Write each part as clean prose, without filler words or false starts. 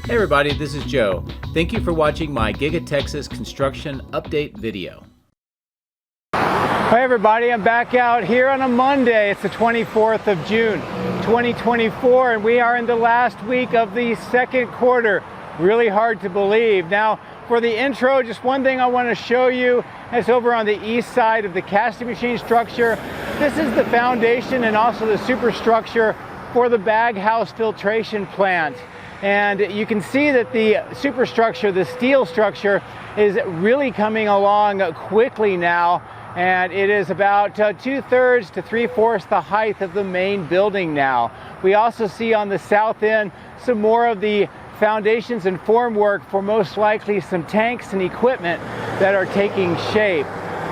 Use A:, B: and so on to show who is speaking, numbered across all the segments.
A: Hey everybody, this is Joe. Thank you for watching my Giga Texas construction update video.
B: Hi everybody, I'm back out here on a Monday. It's the 24th of June, 2024, and we are in the last week of the second quarter. Really hard to believe. Now, for the intro, just one thing I want to show you. It's over on the east side of the casting machine structure. This is the foundation and also the superstructure for the Bag House Filtration Plant. And you can see that the superstructure, the steel structure, is really coming along quickly now. And it is about 2/3 to 3/4 the height of the main building now. We also see on the south end some more of the foundations and formwork for most likely some tanks and equipment that are taking shape.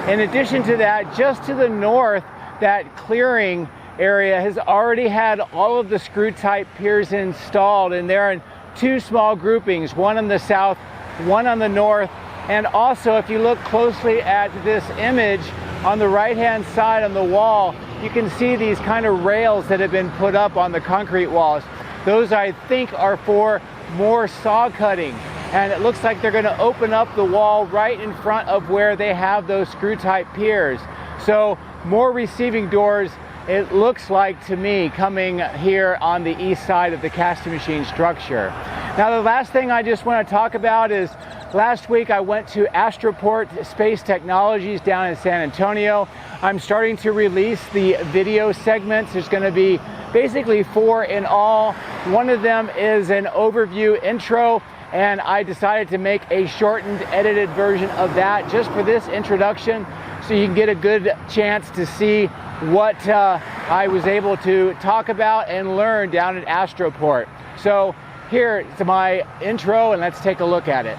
B: In addition to that, just to the north, that clearing area has already had all of the screw type piers installed, and they're in two small groupings, one on the south, one on the north. And also, if you look closely at this image on the right hand side on the wall, you can see these kind of rails that have been put up on the concrete walls. Those, I think, are for more saw cutting, and it looks like they're going to open up the wall right in front of where they have those screw type piers. So more receiving doors, it looks like to me, coming here on the east side of the casting machine structure. Now, the last thing I just want to talk about is last week I went to Astroport Space Technologies down in San Antonio. I'm starting to release the video segments. There's going to be basically 4 in all. One of them is an overview intro, and I decided to make a shortened, edited version of that just for this introduction, so you can get a good chance to see what I was able to talk about and learn down at Astroport. So here's my intro, and let's take a look at it.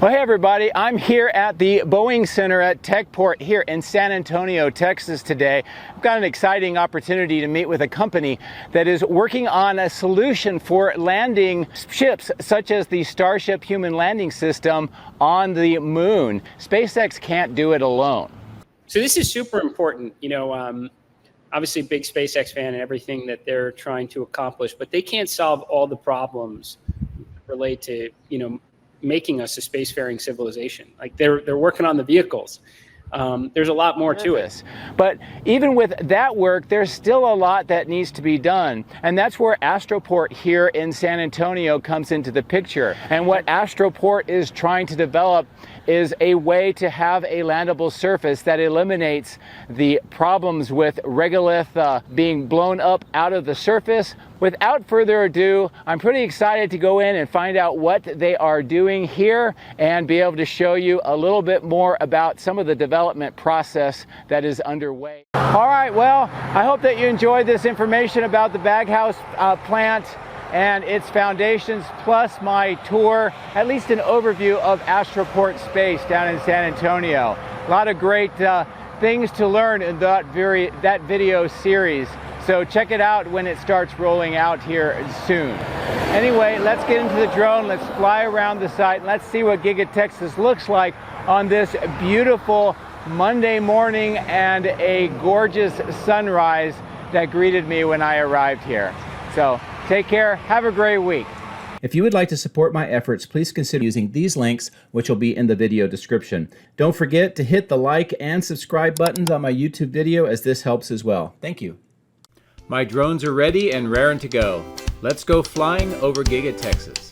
B: Well, hey everybody, I'm here at the Boeing Center at Techport here in San Antonio, Texas today. I've got an exciting opportunity to meet with a company that is working on a solution for landing ships such as the Starship Human Landing System on the moon. SpaceX can't do it alone.
C: So this is super important, obviously big SpaceX fan and everything that they're trying to accomplish, but they can't solve all the problems related to, making us a spacefaring civilization. Like they're working on the vehicles. There's a lot more to it.
B: But even with that work, there's still a lot that needs to be done. And that's where Astroport here in San Antonio comes into the picture. And what Astroport is trying to develop is a way to have a landable surface that eliminates the problems with regolith being blown up out of the surface. Without further ado, I'm pretty excited to go in and find out what they are doing here and be able to show you a little bit more about some of the development process that is underway. All right, well, I hope that you enjoyed this information about the Bag House plant and its foundations, plus my tour, at least an overview of Astroport Space down in San Antonio. A lot of great things to learn in that video series. So check it out when it starts rolling out here soon. Anyway, let's get into the drone. Let's fly around the site and let's see what Giga Texas looks like on this beautiful Monday morning and a gorgeous sunrise that greeted me when I arrived here. So take care. Have a great week.
A: If you would like to support my efforts, please consider using these links, which will be in the video description. Don't forget to hit the like and subscribe buttons on my YouTube video, as this helps as well. Thank you. My drones are ready and raring to go. Let's go flying over Giga Texas.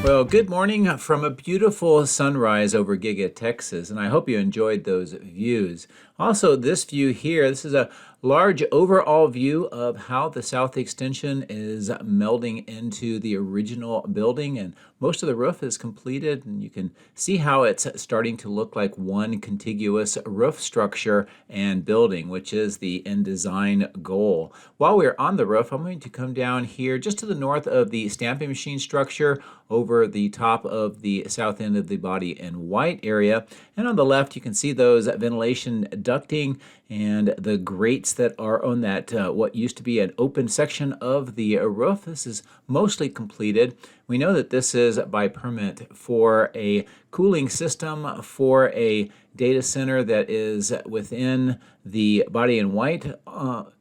A: Well, good morning from a beautiful sunrise over Giga Texas, and I hope you enjoyed those views. Also, this view here, this is a large overall view of how the south extension is melding into the original building, and most of the roof is completed, and you can see how it's starting to look like one contiguous roof structure and building, which is the end design goal. While we're on the roof, I'm going to come down here just to the north of the stamping machine structure over the top of the south end of the body in white area, and on the left you can see those ventilation ducting and the grates that are on that what used to be an open section of the roof. This is mostly completed. We know that this is by permit for a cooling system for a data center that is within the body in white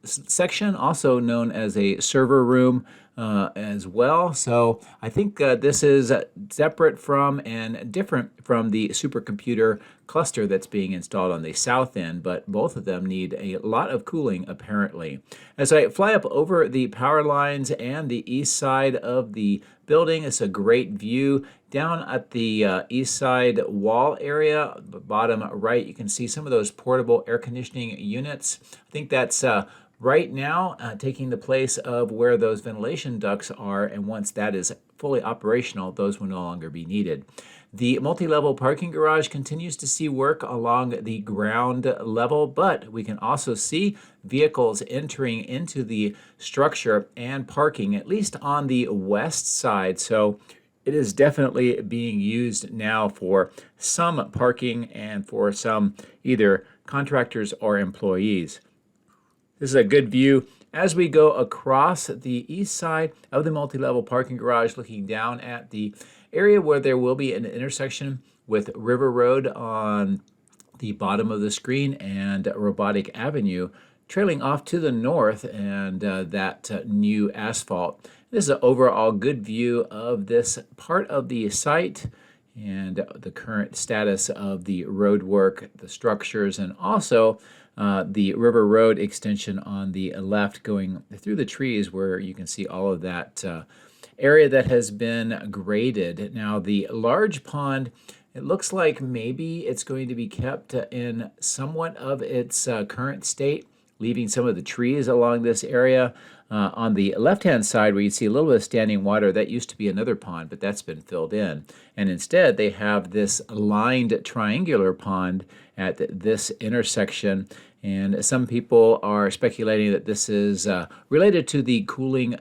A: section, also known as a server room as well. So I think this is separate from and different from the supercomputer cluster that's being installed on the south end, but both of them need a lot of cooling apparently. As I fly up over the power lines and the east side of the building, it's a great view. Down at the east side wall area, the bottom right, you can see some of those portable air conditioning units. I think that's right now taking the place of where those ventilation ducts are, and once that is fully operational, those will no longer be needed. The multi-level parking garage continues to see work along the ground level, but we can also see vehicles entering into the structure and parking, at least on the west side. So it is definitely being used now for some parking and for some either contractors or employees. This is a good view as we go across the east side of the multi-level parking garage, looking down at the area where there will be an intersection with River Road on the bottom of the screen and Robotic Avenue trailing off to the north, and that new asphalt. This is an overall good view of this part of the site and the current status of the road work, the structures, and also the River Road extension on the left going through the trees, where you can see all of that area that has been graded. Now the large pond, it looks like maybe it's going to be kept in somewhat of its current state, leaving some of the trees along this area. On the left-hand side, where you see a little bit of standing water, that used to be another pond, but that's been filled in. And instead, they have this lined triangular pond at this intersection. And some people are speculating that this is related to the cooling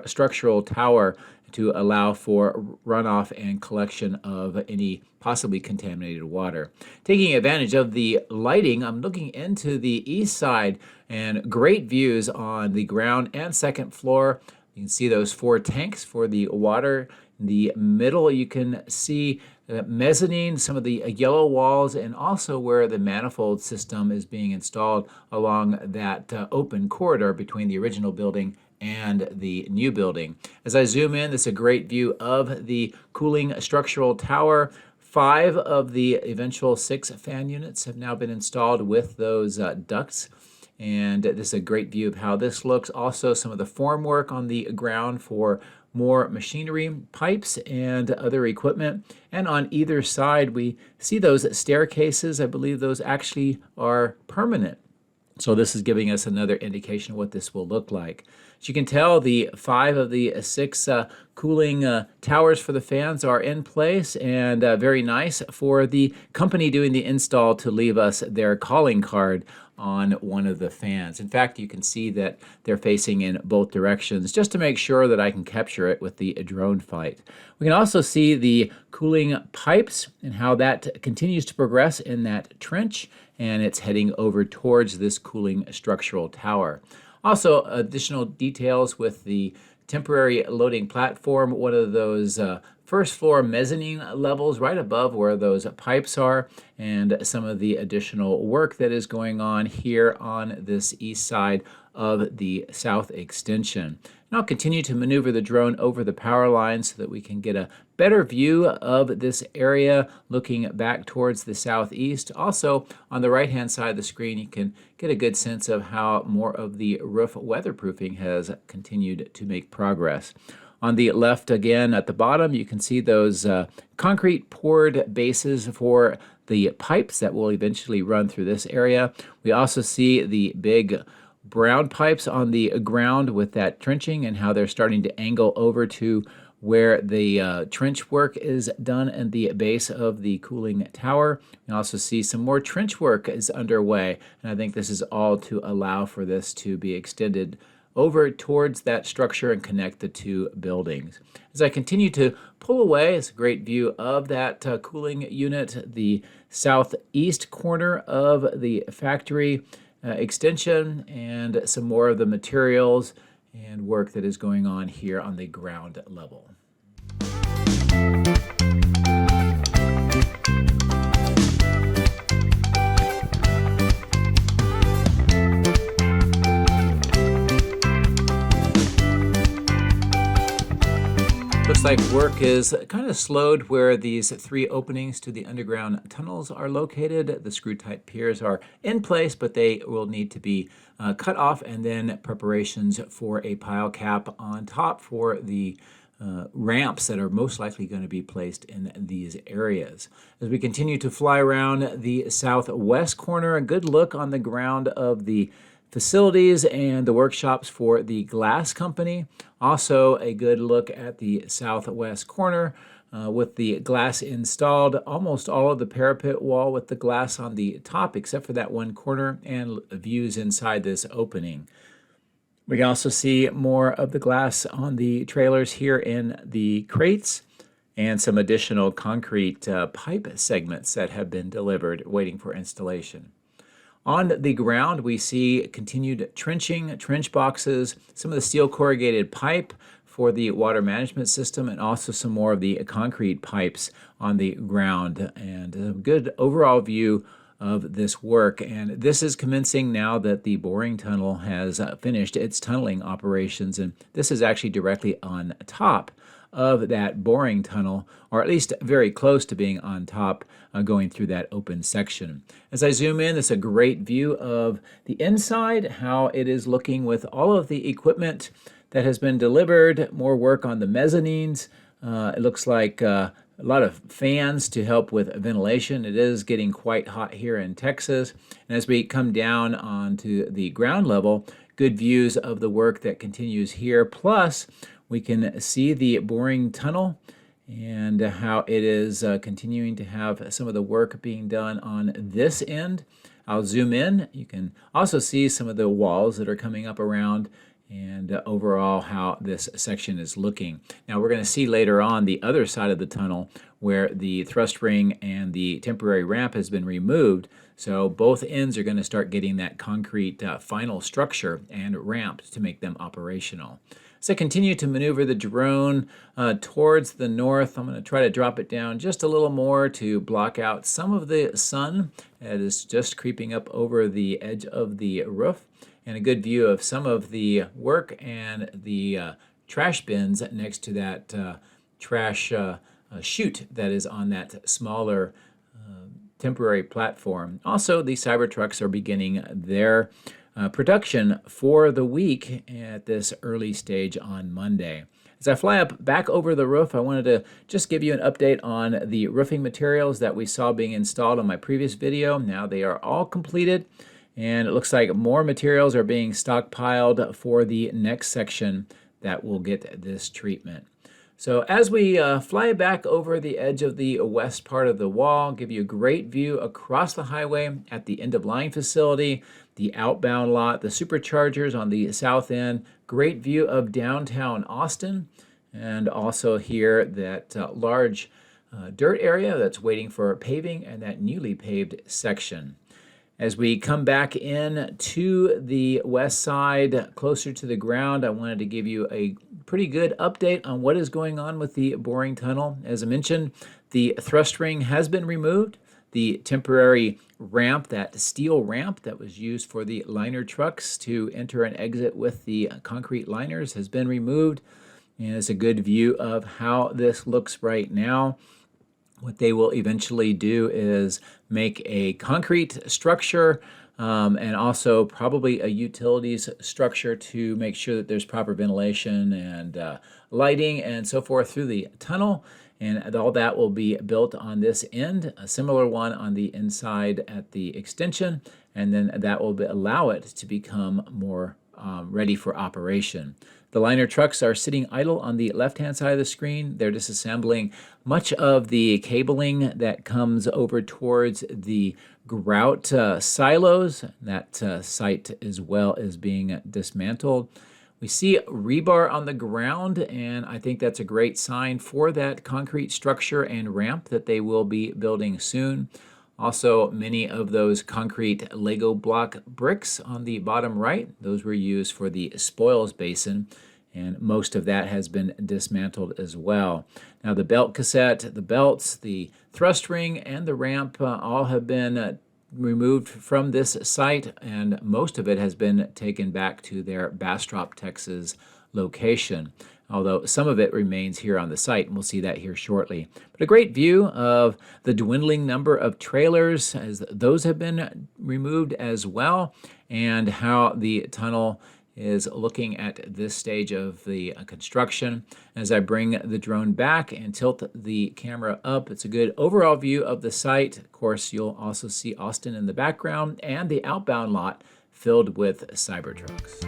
A: structural tower to allow for runoff and collection of any possibly contaminated water. Taking advantage of the lighting, I'm looking into the east side, and great views on the ground and second floor. You can see those 4 tanks for the water. In the middle, you can see mezzanine, some of the yellow walls, and also where the manifold system is being installed along that open corridor between the original building and the new building. As I zoom in, this is a great view of the cooling structural tower. 5 of the eventual 6 fan units have now been installed with those ducts. And this is a great view of how this looks. Also, some of the formwork on the ground for more machinery, pipes, and other equipment. And on either side, we see those staircases. I believe those actually are permanent. So this is giving us another indication of what this will look like. As you can tell, the 5 of the 6 cooling towers for the fans are in place, and very nice for the company doing the install to leave us their calling card on one of the fans. In fact, you can see that they're facing in both directions just to make sure that I can capture it with the drone flight. We can also see the cooling pipes and how that continues to progress in that trench, and it's heading over towards this cooling structural tower. Also, additional details with the temporary loading platform, one of those first floor mezzanine levels right above where those pipes are, and some of the additional work that is going on here on this east side of the south extension. And I'll continue to maneuver the drone over the power lines so that we can get a better view of this area looking back towards the southeast. Also, on the right-hand side of the screen, you can get a good sense of how more of the roof weatherproofing has continued to make progress. On the left again at the bottom, you can see those concrete poured bases for the pipes that will eventually run through this area. We also see the big brown pipes on the ground with that trenching and how they're starting to angle over to where the trench work is done in the base of the cooling tower. We also see some more trench work is underway, and I think this is all to allow for this to be extended over towards that structure and connect the two buildings. As I continue to pull away, it's a great view of that cooling unit, the southeast corner of the factory extension, and some more of the materials and work that is going on here on the ground level. Looks like work is kind of slowed where these three openings to the underground tunnels are located. The screw-type piers are in place, but they will need to be cut off, and then preparations for a pile cap on top for the ramps that are most likely going to be placed in these areas. As we continue to fly around the southwest corner, a good look on the ground of the facilities and the workshops for the glass company. Also a good look at the southwest corner with the glass installed, almost all of the parapet wall with the glass on the top except for that one corner, and views inside this opening. We can also see more of the glass on the trailers here in the crates, and some additional concrete pipe segments that have been delivered waiting for installation. On the ground, we see continued trenching, trench boxes, some of the steel corrugated pipe for the water management system, and also some more of the concrete pipes on the ground, and a good overall view of this work. And this is commencing now that the boring tunnel has finished its tunneling operations, and this is actually directly on top of that boring tunnel, or at least very close to being on top, going through that open section. As I zoom in, this is a great view of the inside, how it is looking with all of the equipment that has been delivered, more work on the mezzanines. It looks like a lot of fans to help with ventilation. It is getting quite hot here in Texas. And as we come down onto the ground level, good views of the work that continues here. Plus, we can see the boring tunnel and how it is continuing to have some of the work being done on this end. I'll zoom in. You can also see some of the walls that are coming up around, and overall how this section is looking. Now we're going to see later on the other side of the tunnel where the thrust ring and the temporary ramp has been removed. So both ends are going to start getting that concrete final structure and ramp to make them operational. So I continue to maneuver the drone towards the north. I'm going to try to drop it down just a little more to block out some of the sun that is just creeping up over the edge of the roof, and a good view of some of the work and the trash bins next to that trash chute that is on that smaller temporary platform. Also, the Cybertrucks are beginning their production for the week at this early stage on Monday. As I fly up back over the roof, I wanted to just give you an update on the roofing materials that we saw being installed on my previous video. Now they are all completed, and it looks like more materials are being stockpiled for the next section that will get this treatment. So as we fly back over the edge of the west part of the wall, give you a great view across the highway at the end-of-line facility, the outbound lot, the superchargers on the south end, great view of downtown Austin, and also here that large dirt area that's waiting for paving and that newly paved section. As we come back in to the west side, closer to the ground, I wanted to give you a pretty good update on what is going on with the boring tunnel. As I mentioned, the thrust ring has been removed. The temporary ramp, that steel ramp that was used for the liner trucks to enter and exit with the concrete liners, has been removed. And it's a good view of how this looks right now. What they will eventually do is make a concrete structure and also probably a utilities structure to make sure that there's proper ventilation and lighting and so forth through the tunnel. And all that will be built on this end, a similar one on the inside at the extension, and then that will allow it to become more ready for operation. The liner trucks are sitting idle on the left-hand side of the screen. They're disassembling much of the cabling that comes over towards the grout silos. That site as well is being dismantled. We see rebar on the ground, and I think that's a great sign for that concrete structure and ramp that they will be building soon. Also, many of those concrete Lego block bricks on the bottom right, those were used for the spoils basin, and most of that has been dismantled as well. Now the belt cassette, the belts, the thrust ring, and the ramp all have been removed from this site, and most of it has been taken back to their Bastrop, Texas location, although some of it remains here on the site, and we'll see that here shortly. But a great view of the dwindling number of trailers as those have been removed as well, and how the tunnel is looking at this stage of the construction. As I bring the drone back and tilt the camera up, it's a good overall view of the site. Of course, you'll also see Austin in the background and the outbound lot filled with Cybertrucks.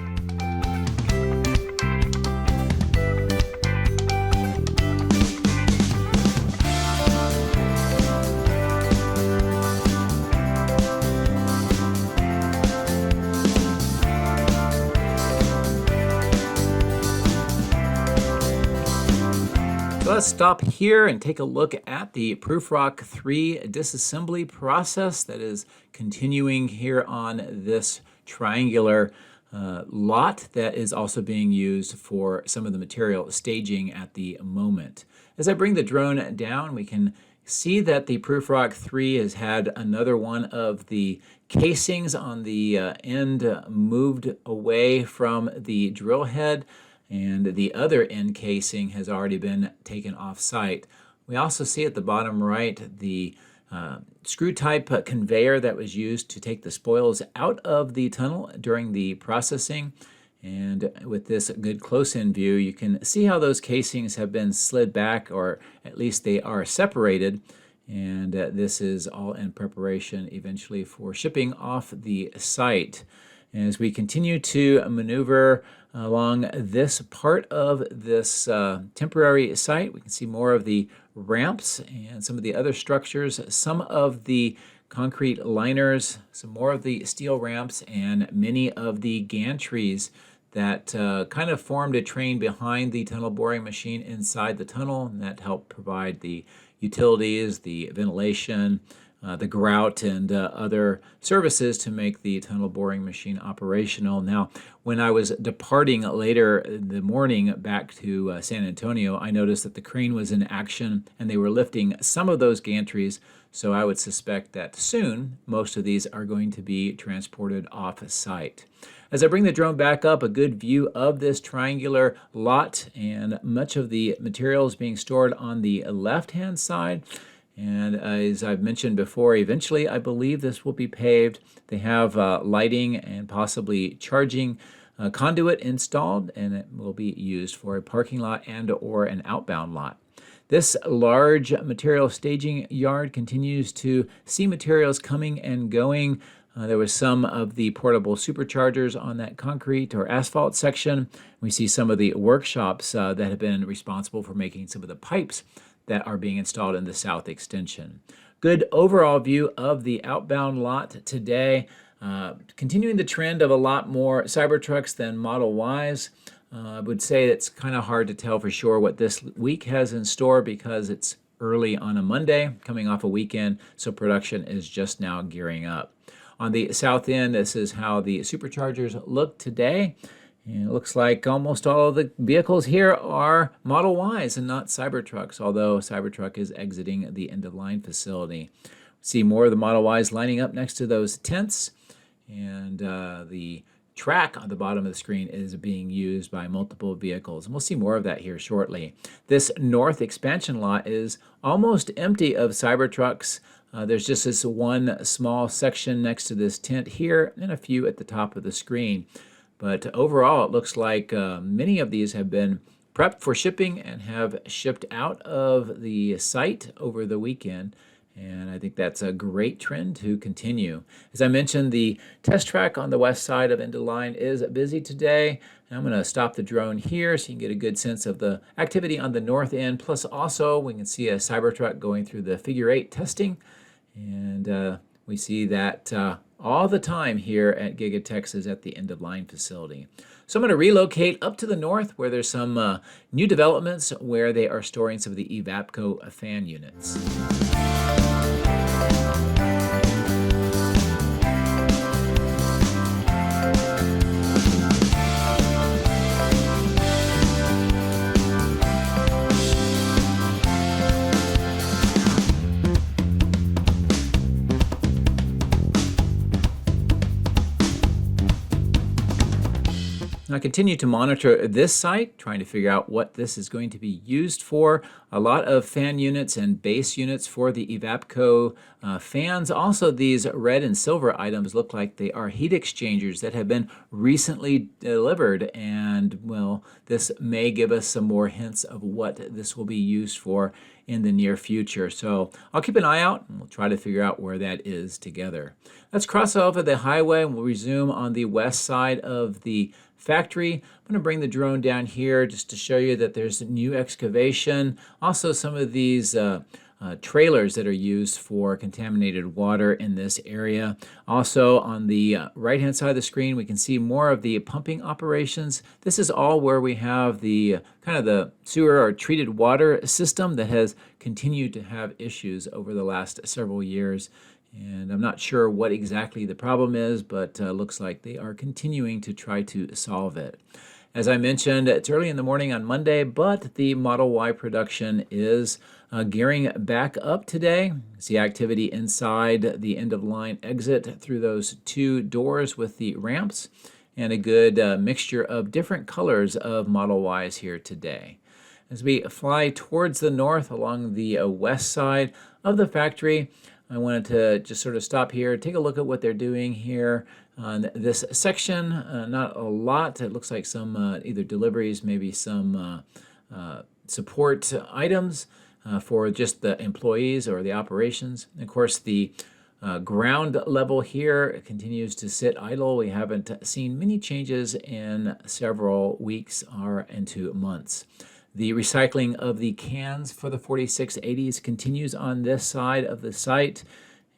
A: Let's stop here and take a look at the Proofrock 3 disassembly process that is continuing here on this triangular lot that is also being used for some of the material staging at the moment. As I bring the drone down, we can see that the Proofrock 3 has had another one of the casings on the end moved away from the drill head, and the other end casing has already been taken off site. We also see at the bottom right the screw type conveyor that was used to take the spoils out of the tunnel during the processing. And with this good close-in view, you can see how those casings have been slid back, or at least they are separated. And this is all in preparation eventually for shipping off the site. As we continue to maneuver along this part of this temporary site, we can see more of the ramps and some of the other structures, some of the concrete liners, some more of the steel ramps, and many of the gantries that kind of formed a train behind the tunnel boring machine inside the tunnel, and that helped provide the utilities, the ventilation, the grout, and other services to make the tunnel boring machine operational. Now, when I was departing later in the morning back to San Antonio, I noticed that the crane was in action and they were lifting some of those gantries, so I would suspect that soon most of these are going to be transported off site. As I bring the drone back up, a good view of this triangular lot, and much of the materials being stored on the left-hand side. And as I've mentioned before, eventually I believe this will be paved. They have lighting and possibly charging conduit installed, and it will be used for a parking lot and or an outbound lot. This large material staging yard continues to see materials coming and going. There was some of the portable superchargers on that concrete or asphalt section. We see some of the workshops that have been responsible for making some of the pipes that are being installed in the south extension. Good overall view of the outbound lot today. Continuing the trend of a lot more Cybertrucks than Model Ys. I would say it's kind of hard to tell for sure what this week has in store because it's early on a Monday, coming off a weekend, so production is just now gearing up. On the south end, this is how the superchargers look today. And it looks like almost all of the vehicles here are Model Ys and not Cybertrucks, although Cybertruck is exiting the end-of-line facility. See more of the Model Ys lining up next to those tents, and the track on the bottom of the screen is being used by multiple vehicles, and we'll see more of that here shortly. This north expansion lot is almost empty of Cybertrucks. There's just this one small section next to this tent here and a few at the top of the screen. But overall, it looks like many of these have been prepped for shipping and have shipped out of the site over the weekend. And I think that's a great trend to continue. As I mentioned, the test track on the west side of end of line is busy today. And I'm going to stop the drone here so you can get a good sense of the activity on the north end. Plus also we can see a Cybertruck going through the figure 8 testing. And we see that all the time here at Giga Texas at the end of line facility. So I'm going to relocate up to the north where there's some new developments where they are storing some of the Evapco fan units. I continue to monitor this site, trying to figure out what this is going to be used for. A lot of fan units and base units for the Evapco fans. Also, these red and silver items look like they are heat exchangers that have been recently delivered. And, well, this may give us some more hints of what this will be used for in the near future. So I'll keep an eye out and we'll try to figure out where that is together. Let's cross over the highway and we'll resume on the west side of the factory. I'm going to bring the drone down here just to show you that there's new excavation. Also some of these trailers that are used for contaminated water in this area. Also on the right hand side of the screen we can see more of the pumping operations. This is all where we have the kind of the sewer or treated water system that has continued to have issues over the last several years. And I'm not sure what exactly the problem is, but looks like they are continuing to try to solve it. As I mentioned, it's early in the morning on Monday, but the Model Y production is gearing back up today. See activity inside the end-of-line exit through those two doors with the ramps, and a good mixture of different colors of Model Ys here today. As we fly towards the north along the west side of the factory, I wanted to just sort of stop here, take a look at what they're doing here on this section. Not a lot. It looks like some either deliveries, maybe some support items for just the employees or the operations. And of course, the ground level here continues to sit idle. We haven't seen many changes in several weeks or into months. The recycling of the cans for the 4680s continues on this side of the site,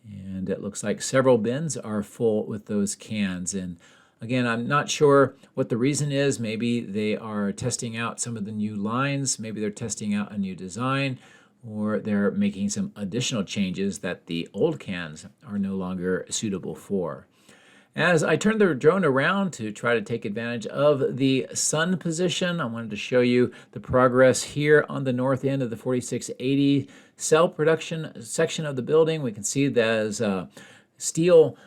A: and it looks like several bins are full with those cans. And again, I'm not sure what the reason is. Maybe they are testing out some of the new lines, maybe they're testing out a new design, or they're making some additional changes that the old cans are no longer suitable for. As I turn the drone around to try to take advantage of the sun position, I wanted to show you the progress here on the north end of the 4680 cell production section of the building. We can see there's steel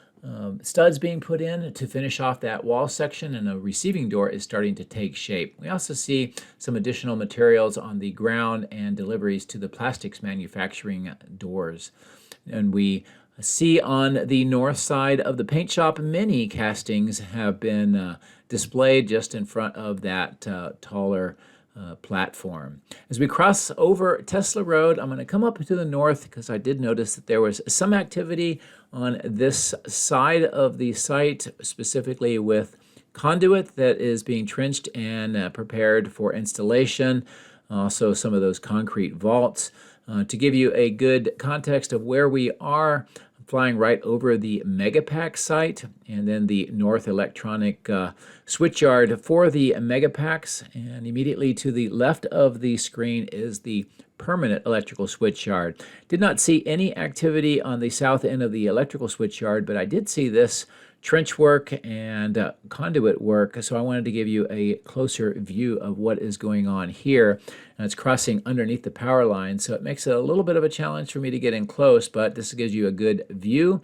A: studs being put in to finish off that wall section, and a receiving door is starting to take shape. We also see some additional materials on the ground and deliveries to the plastics manufacturing doors. And we see on the north side of the paint shop, many castings have been displayed just in front of that taller platform. As we cross over Tesla Road, I'm going to come up to the north because I did notice that there was some activity on this side of the site, specifically with conduit that is being trenched and prepared for installation. Also some of those concrete vaults. To give you a good context of where we are, I'm flying right over the Megapack site and then the North Electronic switchyard for the Megapacks. And immediately to the left of the screen is the permanent electrical switchyard. Did not see any activity on the south end of the electrical switchyard, but I did see this trench work and conduit work, so I wanted to give you a closer view of what is going on here. And it's crossing underneath the power line, so it makes it a little bit of a challenge for me to get in close, but this gives you a good view.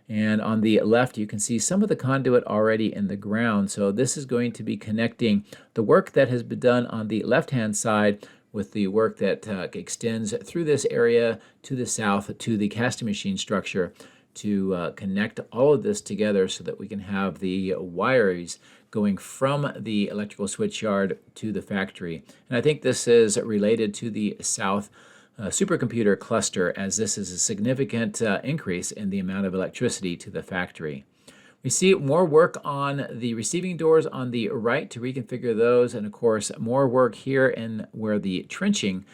A: And on the left, you can see some of the conduit already in the ground. So this is going to be connecting the work that has been done on the left-hand side with the work that extends through this area to the south to the casting machine structure to connect all of this together so that we can have the wires going from the electrical switchyard to the factory. And I think this is related to the south supercomputer cluster, as this is a significant increase in the amount of electricity to the factory. We see more work on the receiving doors on the right to reconfigure those, and of course more work here in where the trenching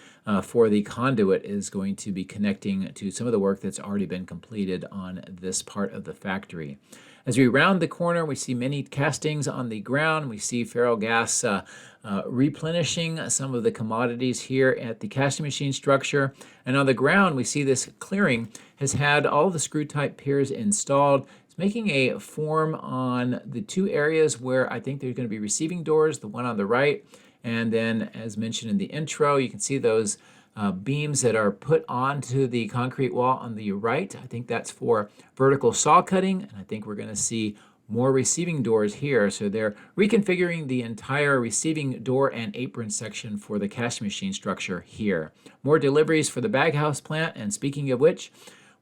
A: for the conduit is going to be connecting to some of the work that's already been completed on this part of the factory. As we round the corner, we see many castings on the ground. We see Ferrellgas replenishing some of the commodities here at the casting machine structure. And on the ground, we see this clearing has had all the screw-type piers installed. It's making a form on the two areas where I think there's going to be receiving doors, the one on the right, and then, as mentioned in the intro, you can see those beams that are put onto the concrete wall on the right. I think that's for vertical saw cutting, and I think we're going to see more receiving doors here. So they're reconfiguring the entire receiving door and apron section for the casting machine structure here. More deliveries for the Bag House plant, and speaking of which,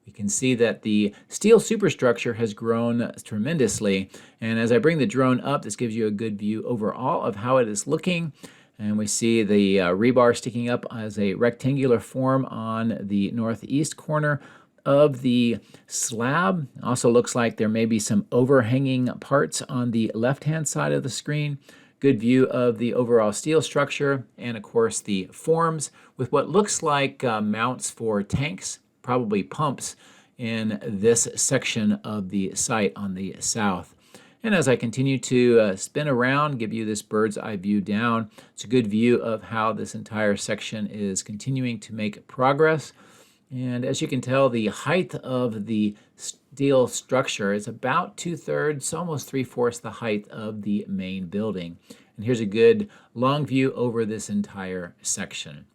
A: we can see that the steel superstructure has grown tremendously. And as I bring the drone up, this gives you a good view overall of how it is looking. And we see the rebar sticking up as a rectangular form on the northeast corner of the slab. Also looks like there may be some overhanging parts on the left-hand side of the screen. Good view of the overall steel structure, and of course the forms with what looks like mounts for tanks, probably pumps, in this section of the site on the south. And as I continue to spin around, give you this bird's eye view down, it's a good view of how this entire section is continuing to make progress. And as you can tell, the height of the steel structure is about 2/3, almost 3/4 the height of the main building. And here's a good long view over this entire section.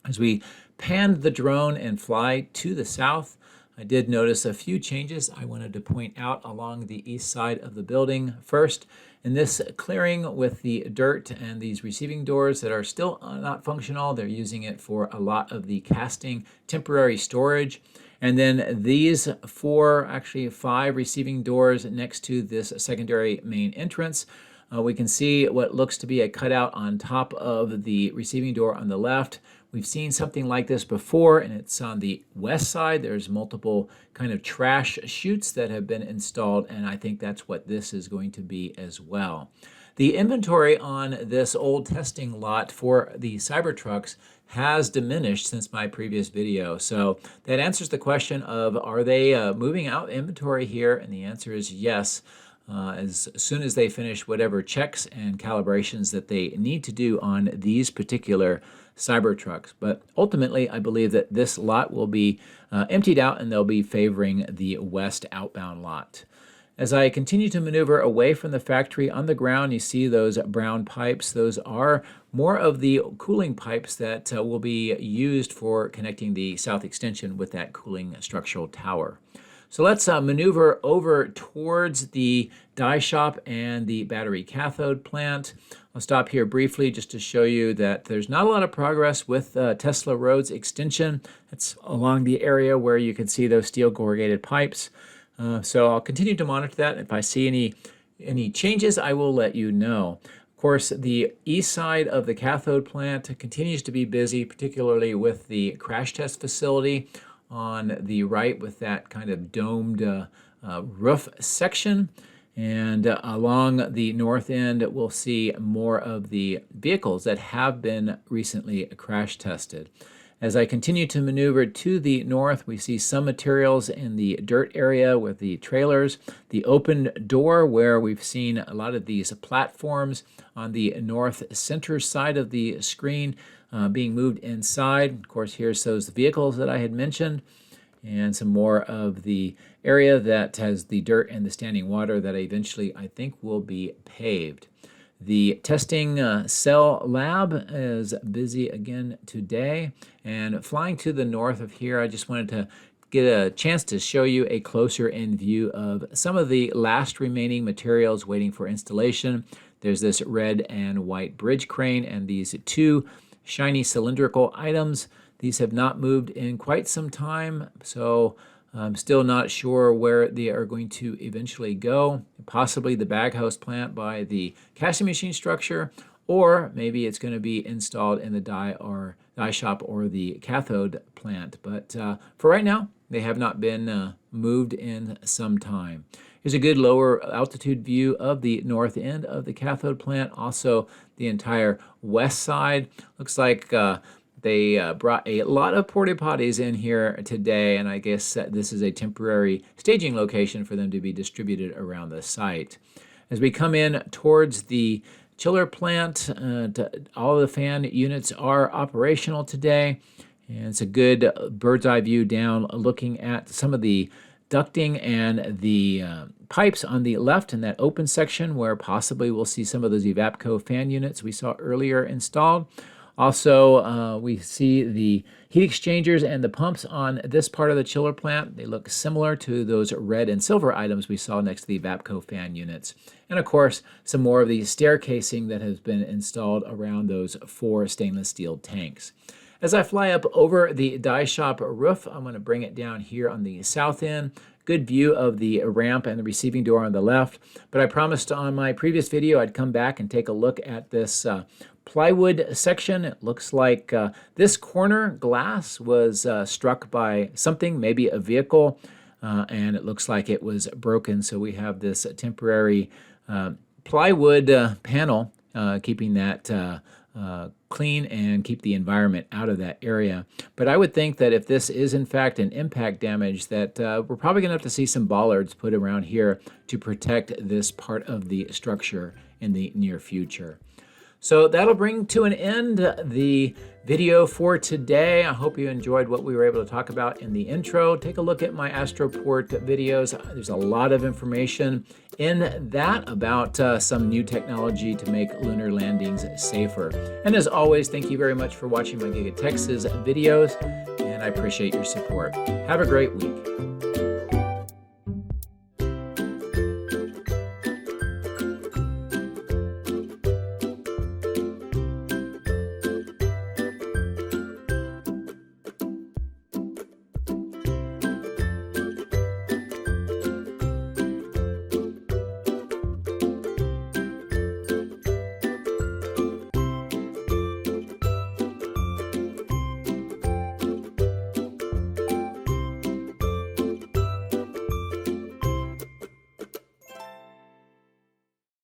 A: As we pan the drone and fly to the south, I did notice a few changes I wanted to point out along the east side of the building. First, in this clearing with the dirt and these receiving doors that are still not functional, they're using it for a lot of the casting temporary storage. And then these actually five receiving doors next to this secondary main entrance. We can see what looks to be a cutout on top of the receiving door on the left. We've seen something like this before, and it's on the west side. There's multiple kind of trash chutes that have been installed, and I think that's what this is going to be as well. The inventory on this old testing lot for the Cybertrucks has diminished since my previous video. So that answers the question of, are they moving out inventory here? And the answer is yes. As soon as they finish whatever checks and calibrations that they need to do on these particular Cybertrucks. But ultimately, I believe that this lot will be emptied out, and they'll be favoring the west outbound lot. As I continue to maneuver away from the factory on the ground, you see those brown pipes. Those are more of the cooling pipes that will be used for connecting the south extension with that cooling structural tower. So let's maneuver over towards the die shop and the battery cathode plant. I'll stop here briefly just to show you that there's not a lot of progress with Tesla Road's extension. It's along the area where you can see those steel corrugated pipes. So I'll continue to monitor that. If I see any changes, I will let you know. Of course, the east side of the cathode plant continues to be busy, particularly with the crash test facility on the right with that kind of domed roof section. And along the north end, we'll see more of the vehicles that have been recently crash tested. As I continue to maneuver to the north, we see some materials in the dirt area with the trailers, the open door where we've seen a lot of these platforms on the north center side of the screen being moved inside. Of course, here's those vehicles that I had mentioned, and some more of the area that has the dirt and the standing water that eventually I think will be paved. The testing cell lab is busy again today, and flying to the north of here, I just wanted to get a chance to show you a closer in view of some of the last remaining materials waiting for installation. There's this red and white bridge crane and these two shiny cylindrical items. These have not moved in quite some time, so I'm still not sure where they are going to eventually go. Possibly the Bag House plant by the casting machine structure, or maybe it's going to be installed in the die shop or the cathode plant. But for right now, they have not been moved in some time. Here's a good lower altitude view of the north end of the cathode plant. Also, the entire west side. Looks like they brought a lot of porta potties in here today, and I guess this is a temporary staging location for them to be distributed around the site. As we come in towards the chiller plant, all the fan units are operational today, and it's a good bird's eye view down looking at some of the ducting and the pipes on the left in that open section where possibly we'll see some of those Evapco fan units we saw earlier installed. Also, we see the heat exchangers and the pumps on this part of the chiller plant. They look similar to those red and silver items we saw next to the Evapco fan units. And of course, some more of the stair casing that has been installed around those 4 stainless steel tanks. As I fly up over the die shop roof, I'm going to bring it down here on the south end. Good view of the ramp and the receiving door on the left. But I promised on my previous video I'd come back and take a look at this plywood section. It looks like this corner glass was struck by something, maybe a vehicle, and it looks like it was broken. So we have this temporary plywood panel keeping that clean and keep the environment out of that area. But I would think that if this is in fact an impact damage, that we're probably going to have to see some bollards put around here to protect this part of the structure in the near future. So that'll bring to an end the video for today. I hope you enjoyed what we were able to talk about in the intro. Take a look at my Astroport videos. There's a lot of information in that about some new technology to make lunar landings safer. And as always, thank you very much for watching my Giga Texas videos, and I appreciate your support. Have a great week.